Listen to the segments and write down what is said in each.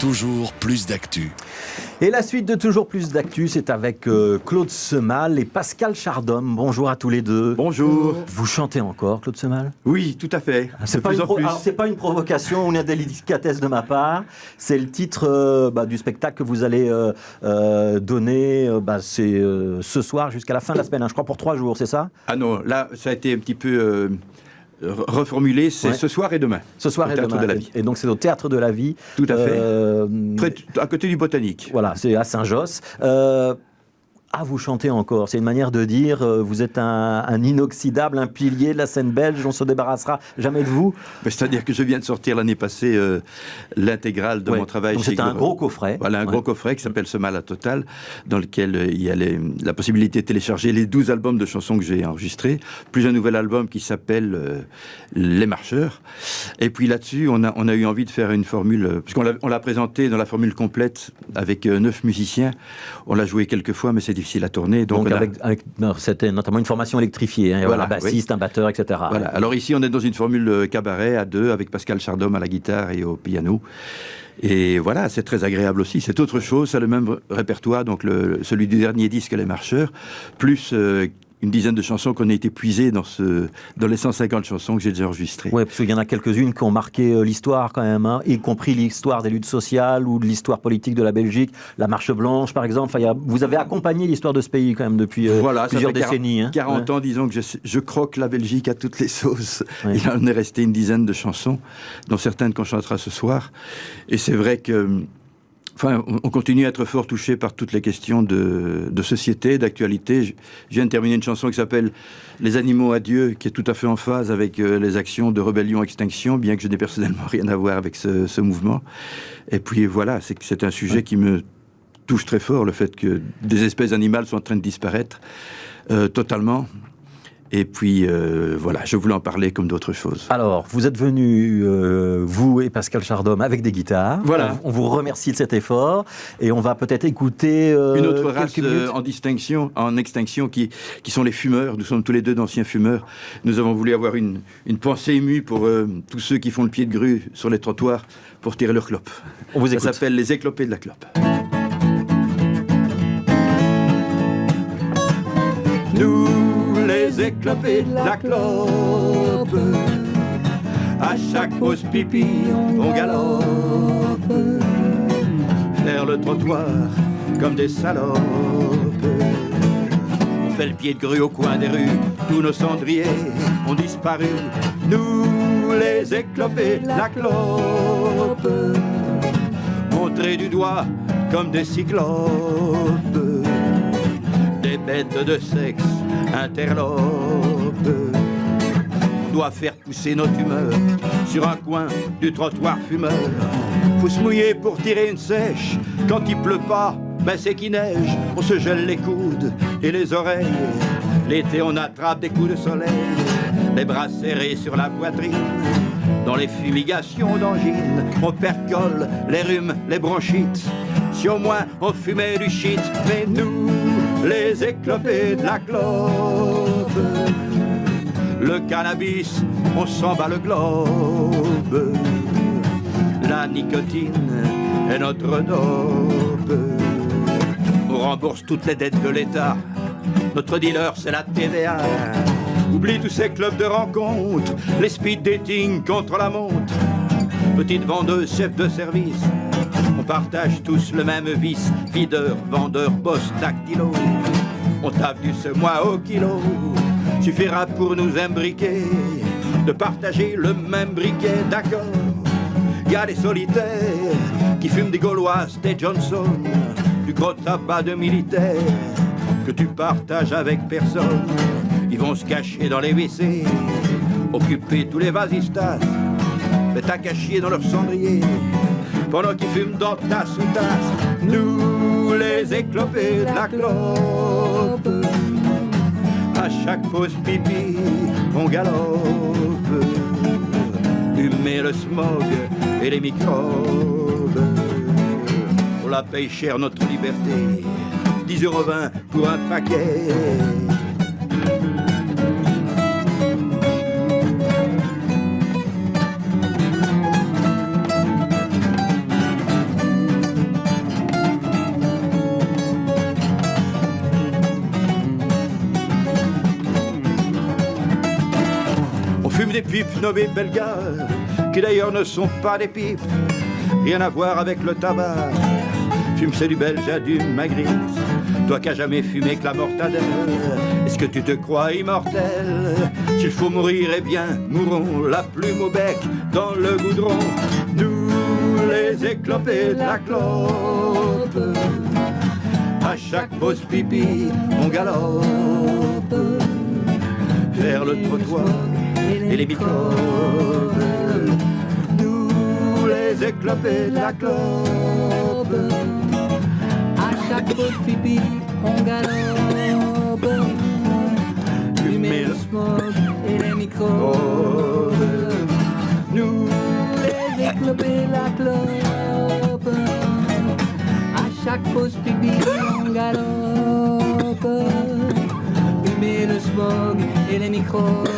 Toujours plus d'actu. Et la suite de Toujours plus d'actu, c'est avec Claude Semal et Pascal Chardhomme. Bonjour à tous les deux. Bonjour. Vous chantez encore, Claude Semal ? Oui, tout à fait. C'est pas, c'est pas une provocation ou une délicatesse de ma part. C'est le titre du spectacle que vous allez donner c'est ce soir jusqu'à la fin de la semaine. Je crois pour 3 jours, c'est ça ? Ah non, là, ça a été un petit peu reformulé. C'est ce soir et demain. Ce soir et demain. De la Vie. Et donc c'est au Théâtre de la Vie. Tout à fait. À côté du Botanique. Voilà, c'est à Saint-Josse. Vous chantez encore. C'est une manière de dire vous êtes un inoxydable, un pilier de la scène belge. On se débarrassera jamais de vous. C'est-à-dire que je viens de sortir l'année passée l'intégrale de mon travail. Donc c'est un gros coffret. Voilà, un gros coffret qui s'appelle Semal à Total, dans lequel il y a la possibilité de télécharger les 12 albums de chansons que j'ai enregistrés, plus un nouvel album qui s'appelle Les Marcheurs. Et puis là-dessus, on a eu envie de faire une formule, puisqu'on l'a présenté dans la formule complète avec 9 musiciens. On l'a joué quelques fois, mais c'est difficile à tourner. Donc c'était notamment une formation électrifiée. Voilà, un bassiste, un batteur, etc. Voilà. Alors ici, on est dans une formule cabaret à 2, avec Pascal Chardhomme à la guitare et au piano. Et voilà, c'est très agréable aussi. C'est autre chose, c'est le même répertoire, donc celui du dernier disque, Les Marcheurs, plus une dizaine de chansons qu'on a été puisées dans les 150 chansons que j'ai déjà enregistrées. Oui, parce qu'il y en a quelques-unes qui ont marqué l'histoire quand même, y compris l'histoire des luttes sociales ou de l'histoire politique de la Belgique, la Marche Blanche par exemple. Vous avez accompagné l'histoire de ce pays quand même depuis plusieurs décennies. 40 ans, disons que je croque la Belgique à toutes les sauces. Oui. Il en est resté une dizaine de chansons, dont certaines qu'on chantera ce soir. Et c'est vrai que on continue à être fort touché par toutes les questions de société, d'actualité. Je viens de terminer une chanson qui s'appelle « Les animaux à Dieu », qui est tout à fait en phase avec les actions de rébellion-extinction, bien que je n'ai personnellement rien à voir avec ce mouvement. Et puis voilà, c'est un sujet qui me touche très fort, le fait que des espèces animales sont en train de disparaître totalement. Et puis, voilà, je voulais en parler comme d'autres choses. Alors, vous êtes venus, vous et Pascal Chardhomme, avec des guitares. Voilà. On vous remercie de cet effort. Et on va peut-être écouter une autre race en extinction, qui sont les fumeurs. Nous sommes tous les deux d'anciens fumeurs. Nous avons voulu avoir une pensée émue pour tous ceux qui font le pied de grue sur les trottoirs pour tirer leur clope. On vous écoute. Ça s'appelle Les Éclopés de la clope. Nous, les éclopés de la clope, à chaque pause pipi, on galope, faire le trottoir comme des salopes. On fait le pied de grue au coin des rues, tous nos cendriers ont disparu. Nous, les éclopés de la clope, montrés du doigt comme des cyclopes, des bêtes de sexe interlope. On doit faire pousser nos tumeurs sur un coin du trottoir fumeur. Faut se mouiller pour tirer une sèche. Quand il pleut pas, c'est qu'il neige. On se gèle les coudes et les oreilles. L'été on attrape des coups de soleil, les bras serrés sur la poitrine. Dans les fumigations d'angine, on percole les rhumes, les bronchites. Si au moins on fumait du shit. Mais nous, les éclopés de la clope, le cannabis, on s'en bat le globe. La nicotine est notre dope. On rembourse toutes les dettes de l'État. Notre dealer, c'est la TVA. Oublie tous ces clubs de rencontres, les speed dating contre la montre. Petite vendeuse, chef de service, on partage tous le même vice. Videur, vendeur, boss, dactylo, on t'a vu ce mois au kilo. Suffira pour nous imbriquer de partager le même briquet, d'accord. Y a des solitaires qui fument des Gauloises, des Johnson, du gros tabac de militaires que tu partages avec personne. Ils vont se cacher dans les WC, occuper tous les vasistas, mais t'as caché dans leur cendrier, pendant qu'ils fument dans tasse ou tasse. Nous, les éclopés de la clope, à chaque pause pipi, on galope. Humer le smog et les microbes, on la paye cher notre liberté, 10,20 € pour un paquet. des pipes nommées Belga, qui d'ailleurs ne sont pas des pipes, rien à voir avec le tabac. Fume, c'est du belge à du Magritte, toi qui as jamais fumé que la mortadelle. Est-ce que tu te crois immortel? S'il faut mourir, eh bien, mourons la plume au bec dans le goudron. Nous, les éclopés de la clope, à chaque pause pipi, on galope vers le trottoir et les microbes. Nous, les éclopés de la clope, à chaque pause pipi, on galope, fumer le smog et les microbes. Nous, Les éclopés la clope, à chaque pause pipi, on galope, fumer le smog et les microbes.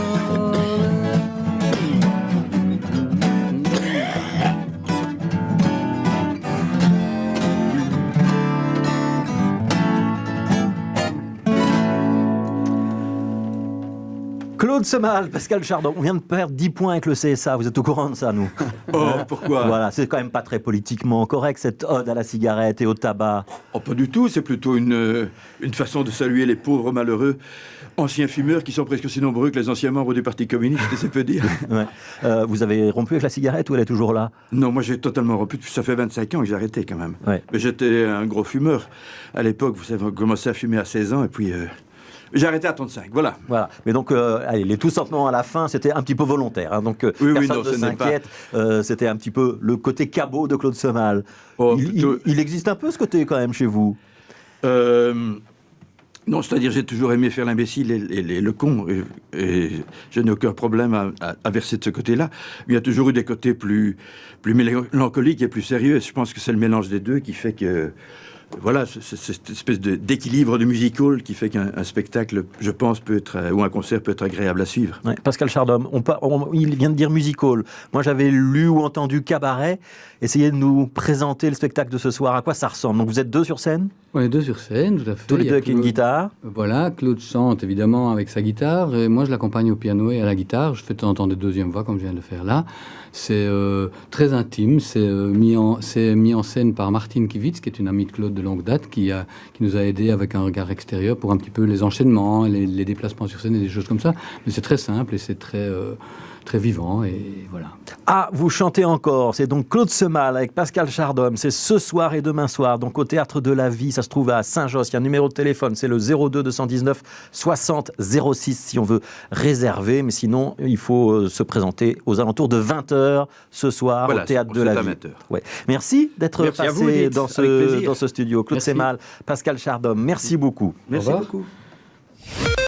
Claude Semal, Pascal Chardon, on vient de perdre 10 points avec le CSA, vous êtes au courant de ça, nous? oh, pourquoi? Voilà, c'est quand même pas très politiquement correct, cette ode à la cigarette et au tabac. Oh, pas du tout, c'est plutôt une façon de saluer les pauvres malheureux anciens fumeurs qui sont presque aussi nombreux que les anciens membres du Parti communiste, c'est peu dire. Ouais. Vous avez rompu avec la cigarette ou elle est toujours là? Non, moi j'ai totalement rompu, ça fait 25 ans que j'ai arrêté quand même. Ouais. Mais j'étais un gros fumeur. À l'époque, vous savez, on commençait à fumer à 16 ans et puis... j'ai arrêté à 35, voilà. Voilà. Mais donc, allez, les tous sentements à la fin, c'était un petit peu volontaire. Hein. Donc, oui, personne non, ne ce n'est s'inquiète. C'était un petit peu le côté cabot de Claude Semal. Oh, il existe un peu ce côté quand même chez vous. Non, c'est-à-dire j'ai toujours aimé faire l'imbécile et le con, et je n'ai aucun problème à verser de ce côté-là. Il y a toujours eu des côtés plus mélancoliques et plus sérieux, et je pense que c'est le mélange des deux qui fait que... Voilà, c'est cette espèce d'équilibre de musical qui fait qu'un spectacle, je pense, peut être, ou un concert peut être agréable à suivre. Ouais, Pascal Chardon, il vient de dire musical. Moi, j'avais lu ou entendu cabaret. Essayez de nous présenter le spectacle de ce soir. À quoi ça ressemble? Donc, vous êtes deux sur scène? On est deux sur scène, tout à fait. Tous les deux avec une guitare? Voilà, Claude chante évidemment avec sa guitare, et moi je l'accompagne au piano et à la guitare. Je fais de temps en temps des deuxièmes voix, comme je viens de le faire là. C'est très intime, c'est mis en scène par Martine Kivitz, qui est une amie de Claude de longue date, qui nous a aidés avec un regard extérieur pour un petit peu les enchaînements, les déplacements sur scène et des choses comme ça. Mais c'est très simple et c'est très vivant, et voilà. Ah, vous chantez encore. C'est donc Claude Semal avec Pascal Chardon. C'est ce soir et demain soir, donc au Théâtre de la Vie. Ça se trouve à Saint-Josse. Il y a un numéro de téléphone, c'est le 02 219 60 06 si on veut réserver. Mais sinon, il faut se présenter aux alentours de 20h ce soir, voilà, au Théâtre de la Vie. Ouais. Merci d'être passé dans ce studio. Claude Semal, Pascal Chardon, merci beaucoup. Merci beaucoup.